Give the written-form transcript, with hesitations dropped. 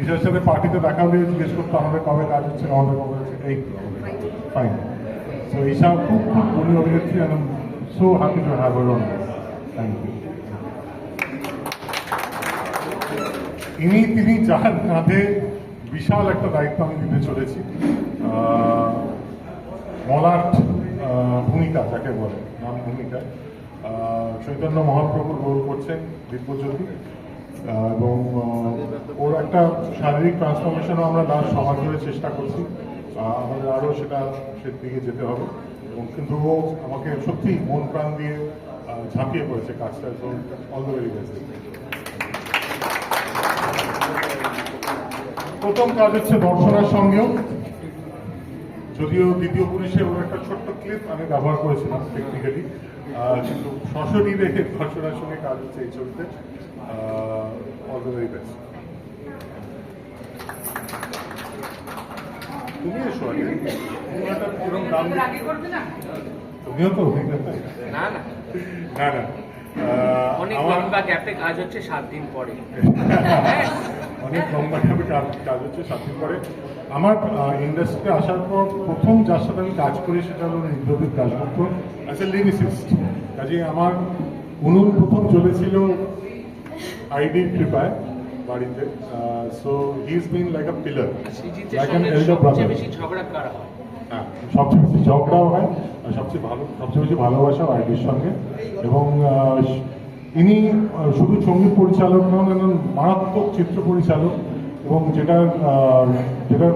ঈশার সাথে পার্টিতে দেখা হলে জিজ্ঞেস করতো আমাদের কবে কাজ হচ্ছে, আমাদের কবে হচ্ছে, এই ফাইন। সো ঈশা খুব খুব উনি অভিনেত্রী, and I'm so happy to have her on. Thank you. তিনি যার কাঁধে বিশাল একটা দায়িত্ব আমি দিতে চলেছি, মলাট ভূমিকা যাকে বলে, নাম ভূমিকায় চৈতন্য মহাপ্রভুর রোল করছেন দিব্যজ্যোতি, এবং ওর একটা শারীরিক ট্রান্সফরমেশনও আমরা লাস্ট সমাজ ধরে চেষ্টা করছি, আমাদের আরও সেটা দিকে যেতে হবে। এবং কিন্তু ও আমাকে সত্যি মন প্রাণ দিয়ে ঝাঁপিয়ে পড়েছে কাজটা, তো অল দ্য ভেরি বেস্ট। প্রথম কাজ হচ্ছে দর্শনার সঙ্গেও, যদিও দ্বিতীয় পুরুষে ওর একটা ছোট্ট ক্লিপ আমি ব্যবহার করেছিলাম টেকনিক্যালি, কিন্তু সশরীরে দর্শনার সঙ্গে কাজ হচ্ছে এই চলতে। All the very best. তুমি এসো আগে, তুমিও তো অভিজ্ঞতা। না না না না, অনেক লম্বা গ্যাপে কাজ হচ্ছে 7 দিন পরে। অনেক লম্বা গ্যাপে কাজ হচ্ছে 7 দিন পরে। আমার ইন্ডাস্ট্রিতে আসার পর প্রথম যার সাথে আমি কাজ করি সেটা হলো Indradeep Dasgupta as a lyricist. কাজে আমার উনুন প্রথম চলেছিল আইডির কৃপায় বাড়িতে। So he is been like a pillar, like an elder brother. বেশি ঝগড়া করা হয়, হ্যাঁ, সবচেয়ে বেশি ঝগড়াও হয়, আর সবচেয়ে বেশি ভালোবাসাও আইডির সঙ্গে। এবং ইনি শুধু সঙ্গীত পরিচালক নন, মারাত্মক চিত্র পরিচালক, এবং যেটার